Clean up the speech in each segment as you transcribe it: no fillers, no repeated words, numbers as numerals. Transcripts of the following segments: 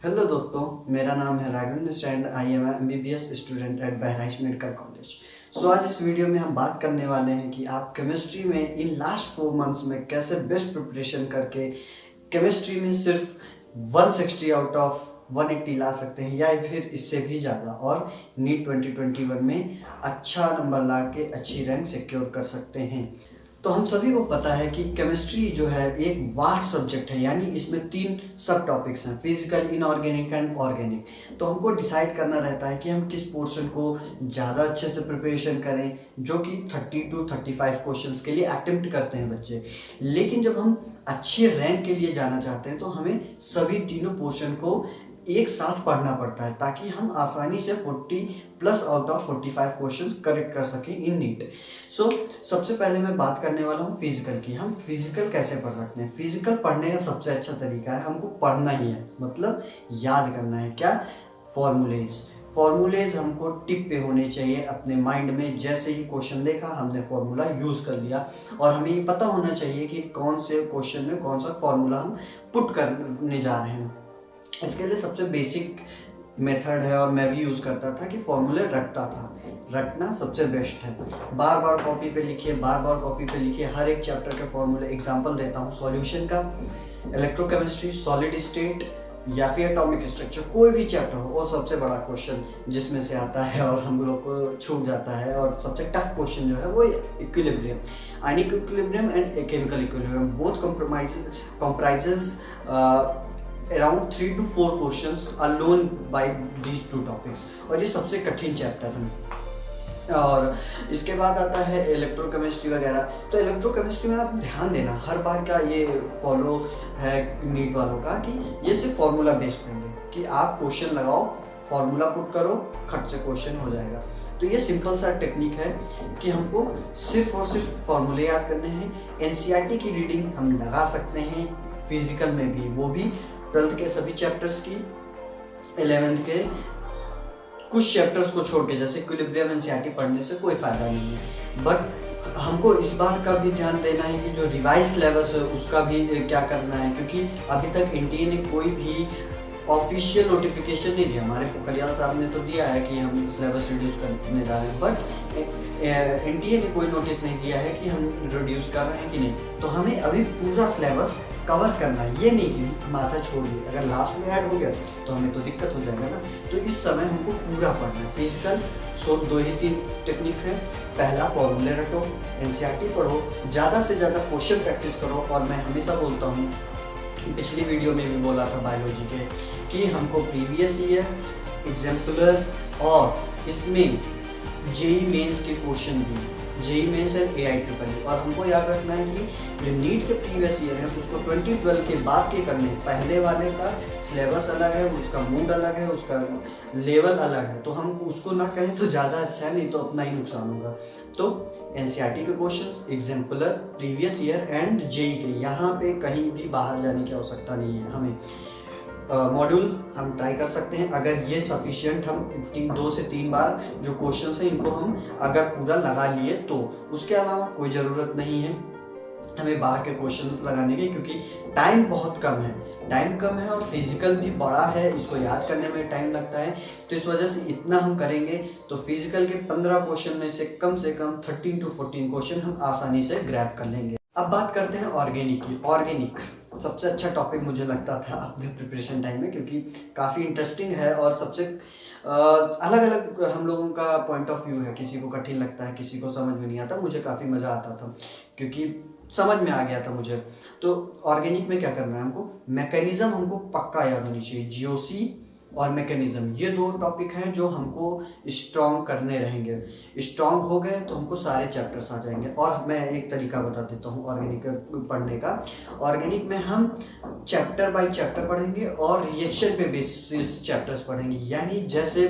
Hello दोस्तों, मेरा नाम है Raghavendra and I am MBBS student at Bahraich medical college. So आज इस वीडियो में हम बात करने वाले हैं कि आप केमिस्ट्री में इन लास्ट 4 मंथ्स में कैसे बेस्ट प्रिपरेशन करके केमिस्ट्री में सिर्फ 160 आउट ऑफ 180 ला सकते हैं या फिर इससे भी ज़्यादा, और नीट 2021 में अच्छा नंबर ला के अच्छी रैंक सिक्योर कर सकते हैं। तो हम सभी को पता है कि केमिस्ट्री जो है एक वास्ट सब्जेक्ट है, यानी इसमें 3 सब टॉपिक्स हैं, फिजिकल, इनऑर्गेनिक एंड ऑर्गेनिक। तो हमको डिसाइड करना रहता है कि हम किस पोर्शन को ज़्यादा अच्छे से प्रिपरेशन करें, जो कि 30 to 35 क्वेश्चंस के लिए अटेम्प्ट करते हैं बच्चे। लेकिन जब हम अच्छे रैंक के लिए जाना चाहते हैं तो हमें सभी तीनों पोर्शन को एक साथ पढ़ना पड़ता है, ताकि हम आसानी से 40 plus out of 45 questions correct कर सकें इन नीट। सबसे पहले मैं बात करने वाला हूँ फिजिकल की। हम फिजिकल कैसे पढ़ सकते हैं? फिजिकल पढ़ने का सबसे अच्छा तरीका है, हमको पढ़ना ही है, मतलब याद करना है। क्या? फॉर्मूलेज हमको टिप पे होने चाहिए अपने माइंड में। जैसे ही क्वेश्चन देखा, हमने फॉर्मूला यूज़ कर लिया, और हमें ये पता होना चाहिए कि कौन से क्वेश्चन में कौन सा फॉर्मूला हम पुट करने जा रहे हैं। इसके लिए सबसे बेसिक मेथड है, और मैं भी यूज़ करता था, कि फॉर्मूले रखना सबसे बेस्ट है। बार बार कॉपी पे लिखिए हर एक चैप्टर के फॉर्मूले। एग्जांपल देता हूँ सॉल्यूशन का, इलेक्ट्रोकेमिस्ट्री, सॉलिड स्टेट या फिर एटॉमिक स्ट्रक्चर, कोई भी चैप्टर हो। और सबसे बड़ा क्वेश्चन जिसमें से आता है और हम लोग को छूट जाता है, और सबसे टफ क्वेश्चन जो है वो equilibrium, ionic equilibrium and chemical equilibrium. Both comprises around 3 to 4 questions alone by these 2 topics, और ये सबसे कठिन चैप्टर है। और इसके बाद आता है इलेक्ट्रोकेमिस्ट्री वगैरह। तो इलेक्ट्रोकेमिस्ट्री में आप ध्यान देना, हर बार का ये फॉलो है नीट वालों का, कि ये सिर्फ फॉर्मूला बेस्ड रहेंगे, कि आप क्वेश्चन लगाओ, फॉर्मूला पुट करो, खट से क्वेश्चन हो जाएगा। तो ये सिंपल सा टेक्निक है कि हमको सिर्फ और सिर्फ फॉर्मूले याद करने हैं। एनसीईआरटी की रीडिंग हम लगा सकते हैं फिजिकल में भी, वो भी 12th के सभी चैप्टर्स की, 11th के कुछ चैप्टर्स को छोड़ के, जैसे इक्विलिब्रियम एनसीईआरटी पढ़ने से कोई फ़ायदा नहीं है। बट हमको इस बात का भी ध्यान देना है कि जो रिवाइज सिलेबस है उसका भी क्या करना है, क्योंकि अभी तक एनटीए ने कोई भी ऑफिशियल नोटिफिकेशन नहीं दिया। हमारे पोखरियाल साहब ने तो दिया है कि हम सिलेबस रिड्यूस करने जा रहे हैं, बट एनटीए ने कोई नोटिस नहीं दिया है कि हम रिड्यूस कर रहे हैं कि नहीं। तो हमें अभी पूरा सिलेबस कवर करना है, ये नहीं कि माथा छोड़ दिए, अगर लास्ट में ऐड हो गया तो हमें तो दिक्कत हो जाएगा ना। तो इस समय हमको पूरा पढ़ना है। फिजिकल 2 ही 3 टेक्निक है। पहला, फॉर्मूले रटो, एनसीईआरटी पढ़ो, ज़्यादा से ज़्यादा क्वेश्चन प्रैक्टिस करो। और मैं हमेशा बोलता हूँ, पिछली वीडियो में भी बोला था बायोलॉजी के, कि हमको प्रीवियस ईयर, एग्जाम्पलर, और इसमें जेई मेंस के क्वेश्चन भी, जेई मेंस एंड AIEEE। और हमको याद रखना है कि जो नीट के प्रीवियस ईयर है उसको 2012 के बाद के करने। पहले वाले का सिलेबस अलग है, उसका मूड अलग है, उसका लेवल अलग है, तो हम उसको ना करें तो ज़्यादा अच्छा है, नहीं तो अपना ही नुकसान होगा। तो एनसीईआरटी के questions, exemplar, previous year and JEE के, यहाँ पे कहीं भी बाहर जाने की आवश्यकता नहीं है हमें। मॉड्यूल हम ट्राई कर सकते हैं, अगर ये सफिशिएंट, हम 2 से 3 बार जो क्वेश्चंस हैं इनको हम अगर पूरा लगा लिए तो। उसके अलावा कोई ज़रूरत नहीं है हमें बाहर के क्वेश्चन लगाने की, क्योंकि टाइम बहुत कम है और फिजिकल भी बड़ा है, इसको याद करने में टाइम लगता है। तो इस वजह से इतना हम करेंगे तो फिजिकल के 15 क्वेश्चन में से कम 13 to 14 क्वेश्चन हम आसानी से ग्रैब कर लेंगे। अब बात करते हैं ऑर्गेनिक की। ऑर्गेनिक सबसे अच्छा टॉपिक मुझे लगता था अपने प्रिपरेशन टाइम में, क्योंकि काफ़ी इंटरेस्टिंग है और सबसे अलग अलग हम लोगों का पॉइंट ऑफ व्यू है। किसी को कठिन लगता है, किसी को समझ में नहीं आता। मुझे काफ़ी मज़ा आता था, क्योंकि समझ में आ गया था मुझे। तो ऑर्गेनिक में क्या करना है, हमको मैकेनिज्म हमको पक्का याद होनी चाहिए। जीओसी और मैकेनिज्म, ये 2 टॉपिक हैं जो हमको स्ट्रॉन्ग करने रहेंगे। स्ट्रॉन्ग हो गए तो हमको सारे चैप्टर्स आ जाएंगे। और मैं एक तरीका बता देता हूँ ऑर्गेनिक पढ़ने का। ऑर्गेनिक में हम चैप्टर बाय चैप्टर पढ़ेंगे और रिएक्शन पे बेसिस चैप्टर्स पढ़ेंगे। यानी जैसे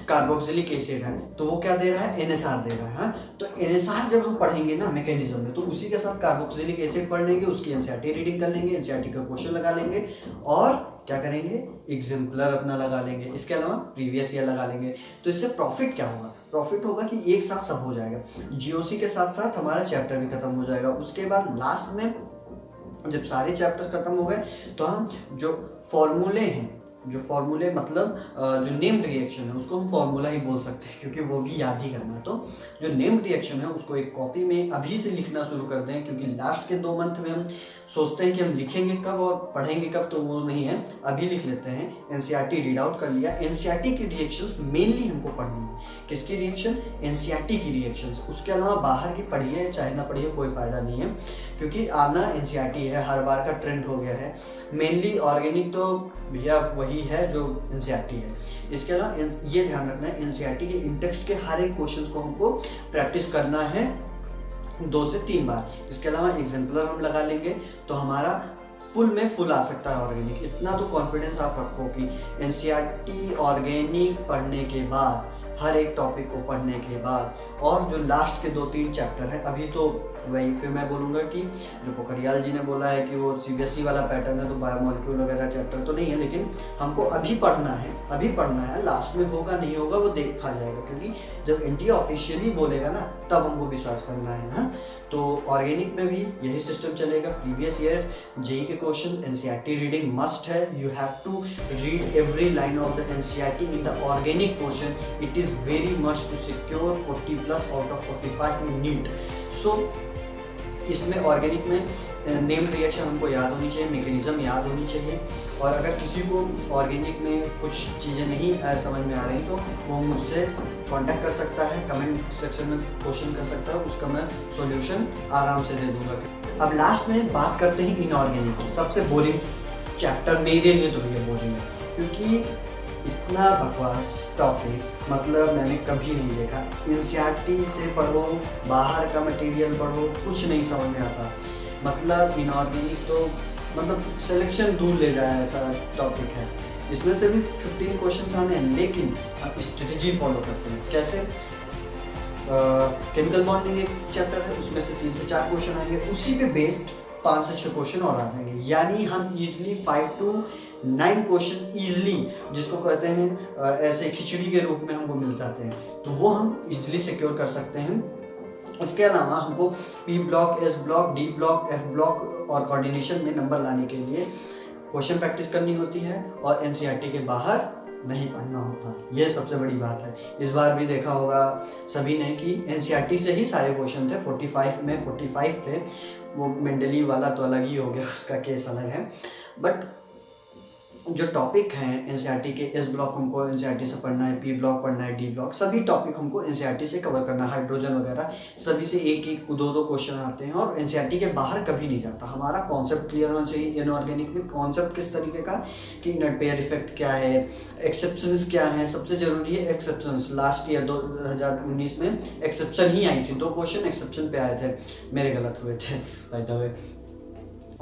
कार्बोक्सिलिक एसिड है तो वो क्या दे रहा है, NSR दे रहा है। हाँ? तो NSR जब हम पढ़ेंगे ना मैकेनिज्म में, तो उसी के साथ कार्बोक्सिलिक एसिड पढ़ लेंगे, उसकी एनसीईआरटी रीडिंग कर लेंगे, एनसीईआरटी का क्वेश्चन लगा लेंगे, और क्या करेंगे, एग्जाम्पलर अपना लगा लेंगे। इसके अलावा प्रीवियस ईयर लगा लेंगे। तो इससे प्रॉफिट क्या होगा? प्रॉफिट होगा कि एक साथ सब हो जाएगा। जीओसी के साथ साथ हमारा चैप्टर भी खत्म हो जाएगा। उसके बाद लास्ट में जब सारे चैप्टर्स खत्म हो गए तो हम जो फॉर्मूले हैं, जो फॉर्मूले मतलब जो नेम्ड रिएक्शन है उसको हम फॉर्मूला ही बोल सकते हैं, क्योंकि वो भी याद ही करना है। तो जो नेम्ड रिएक्शन है उसको एक कॉपी में अभी से लिखना शुरू कर दें, क्योंकि लास्ट के 2 मंथ में हम सोचते हैं कि हम लिखेंगे कब और पढ़ेंगे कब, तो वो नहीं है, अभी लिख लेते हैं। एनसीईआरटी रीड आउट कर लिया। एनसीईआरटी की रिएक्शंस मेनली हमको पढ़नी है। किसकी रिएक्शन? एनसीईआरटी की रिएक्शंस। उसके अलावा बाहर की पढ़िए चाहे ना पढ़िए कोई फ़ायदा नहीं है, क्योंकि आना एनसीईआरटी है, हर बार का ट्रेंड हो गया है। मेनली ऑर्गेनिक तो भैया वही है जो एनसीईआरटी है। इसके अलावा ये ध्यान रखना है, एनसीईआरटी के इंटेक्स्ट के हर एक क्वेश्चंस को हमको प्रैक्टिस करना है 2 से 3 बार। इसके अलावा एग्जाम्पलर हम लगा लेंगे तो हमारा फुल में फुल आ सकता है ऑर्गेनिक। इतना तो कॉन्फिडेंस आप रखो कि एनसीईआरटी ऑर्गेनिक पढ़ने के बाद, हर एक टॉपिक को पढ़ने के बाद, और जो लास्ट के 2-3 चैप्टर है, अभी तो वही फिर मैं बोलूँगा कि जो पोखरियाल जी ने बोला है कि वो सीबीएसई वाला पैटर्न है तो बायोमोलिक्यूल वगैरह चैप्टर तो नहीं है, लेकिन हमको अभी पढ़ना है, अभी पढ़ना है। लास्ट में होगा नहीं होगा वो देखा जाएगा, क्योंकि जब एनटीए ऑफिशियली बोलेगा ना तब हमको विश्वास करना है। हाँ, तो ऑर्गेनिक में भी यही सिस्टम चलेगा। प्रीवियस ईयर जेईई के क्वेश्चन, एनसीईआरटी रीडिंग मस्ट है। You have to read every line of the NCERT in the organic portion. It is very must to secure 40+ out of 45 in NEET. So इसमें organic में named reaction हमको याद होनी चाहिए, mechanism याद होनी चाहिए। और अगर किसी को ऑर्गेनिक में कुछ चीज़ें नहीं समझ में आ रही तो वो मुझसे कांटेक्ट कर सकता है, कमेंट सेक्शन में क्वेश्चन कर सकता है, उसका मैं सॉल्यूशन आराम से दे दूंगा। अब लास्ट में बात करते हैं इनऑर्गेनिक की। सबसे बोरिंग चैप्टर मेरे लिए तो ये बोरिंग है, क्योंकि इतना बकवास टॉपिक मतलब मैंने कभी नहीं देखा। एनसीईआरटी से पढ़ो, बाहर का मटेरियल पढ़ो, कुछ नहीं समझ में आता। मतलब इनऑर्गेनिक तो मतलब सिलेक्शन दूर ले जाए ऐसा टॉपिक है। इसमें से भी 15 क्वेश्चन आने हैं, लेकिन आप स्ट्रेटजी फॉलो करते हैं। कैसे? केमिकल बॉन्डिंग एक चैप्टर है, उसमें से 3 से 4 क्वेश्चन आएंगे, उसी पे बेस्ड 5 से 6 क्वेश्चन और आ जाएंगे। यानी हम इजीली 5 to 9 क्वेश्चन ईजिली, जिसको कहते हैं ऐसे खिचड़ी के रूप में हमको मिल जाते हैं, तो वो हम इजीली सिक्योर कर सकते हैं। इसके अलावा हमको P block, S block, D block, F block और कोऑर्डिनेशन में नंबर लाने के लिए क्वेश्चन प्रैक्टिस करनी होती है, और एनसीईआरटी के बाहर नहीं पढ़ना होता। ये सबसे बड़ी बात है। इस बार भी देखा होगा सभी ने कि एनसीईआरटी से ही सारे क्वेश्चन थे। 45 में 45 थे। वो मेंडली वाला तो अलग ही हो गया, उसका केस अलग है। बट जो टॉपिक हैं एनसीईआरटी के, एस ब्लॉक हमको एनसीईआरटी से पढ़ना है, पी ब्लॉक पढ़ना है, डी ब्लॉक, सभी टॉपिक हमको एनसीईआरटी से कवर करना है। हाइड्रोजन वगैरह सभी से 1-1, 2-2 क्वेश्चन आते हैं, और एनसीईआरटी के बाहर कभी नहीं जाता। हमारा कॉन्सेप्ट क्लियर होना चाहिए इनऑर्गेनिक में। कॉन्सेप्ट किस तरीके का कि नट पेयर इफेक्ट क्या है, एक्सेप्शंस क्या हैं। सबसे जरूरी है एक्सेप्शंस। लास्ट ईयर 2019 में एक्सेप्शन ही आई थी, 2 क्वेश्चन एक्सेप्शन पे आए थे, मेरे गलत हुए थे बाय द वे।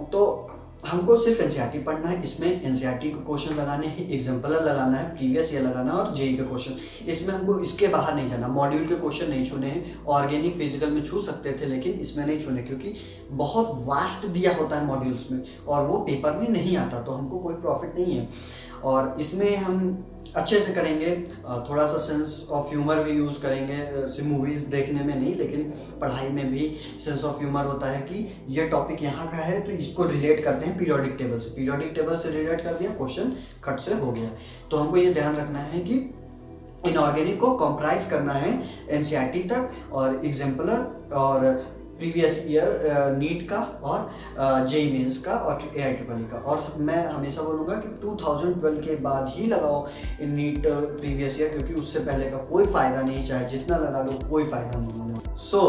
तो हमको सिर्फ एनसीईआरटी पढ़ना है। इसमें एनसीईआरटी के क्वेश्चन लगाने हैं, एग्जाम्पलर लगाना है, प्रीवियस ईयर लगाना है, और जेईई के क्वेश्चन। इसमें हमको इसके बाहर नहीं जाना। मॉड्यूल के क्वेश्चन नहीं छूने हैं। ऑर्गेनिक फिजिकल में छू सकते थे, लेकिन इसमें नहीं छूने, क्योंकि बहुत वास्ट दिया होता है मॉड्यूल्स में, और वो पेपर में नहीं आता, तो हमको कोई प्रॉफिट नहीं है। और इसमें हम अच्छे से करेंगे, थोड़ा सा सेंस ऑफ ह्यूमर भी यूज़ करेंगे। सिर्फ मूवीज़ देखने में नहीं, लेकिन पढ़ाई में भी सेंस ऑफ ह्यूमर होता है कि ये टॉपिक यहाँ का है तो इसको रिलेट करते हैं पीरियोडिक टेबल से। पीरियोडिक टेबल से रिलेट कर दिया, क्वेश्चन खट से हो गया। तो हमको ये ध्यान रखना है कि इनऑर्गेनिक को कॉम्प्राइज करना है एनसीईआरटी तक, और एग्जाम्पलर और प्रीवियस ईयर नीट का और जेईई मेंस का और AIEEE का। और मैं हमेशा बोलूँगा कि 2012 के बाद ही लगाओ नीट प्रीवियस ईयर, क्योंकि उससे पहले का कोई फ़ायदा नहीं, चाहे जितना लगा लो कोई फ़ायदा नहीं होने। सो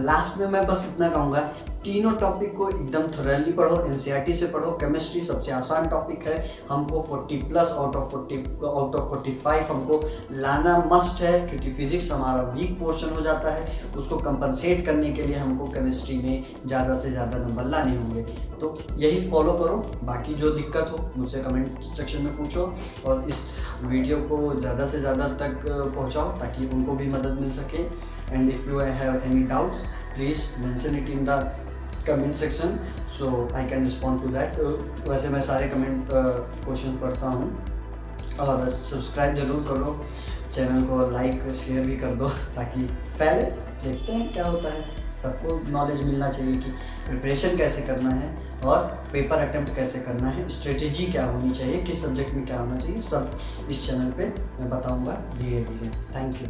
लास्ट में मैं बस इतना कहूँगा, तीनों टॉपिक को एकदम थॉरली पढ़ो। एनसीईआरटी से पढ़ो। केमिस्ट्री सबसे आसान टॉपिक है, हमको 40+ आउट ऑफ 45 हमको लाना मस्ट है, क्योंकि फिजिक्स हमारा वीक पोर्शन हो जाता है। उसको कंपनसेट करने के लिए हमको केमिस्ट्री में ज़्यादा से ज़्यादा नंबर लाने होंगे। तो यही फॉलो करो। बाकी जो दिक्कत हो मुझसे कमेंट सेक्शन में पूछो, और इस वीडियो को ज़्यादा से ज़्यादा तक पहुँचाओ ताकि उनको भी मदद मिल सके। And if you have any doubts please mention it in the comment section, so I can respond to that. वैसे मैं सारे कमेंट क्वेश्चन पढ़ता हूँ। और सब्सक्राइब ज़रूर करो चैनल को, लाइक शेयर भी कर दो, ताकि पहले देखते हैं क्या होता है। सबको नॉलेज मिलना चाहिए कि प्रिपरेशन कैसे करना है और पेपर अटेम्प्ट कैसे करना है, स्ट्रेटेजी क्या होनी चाहिए, किस सब्जेक्ट में क्या होना चाहिए, सब इस चैनल पे मैं बताऊंगा धीरे धीरे। Thank you.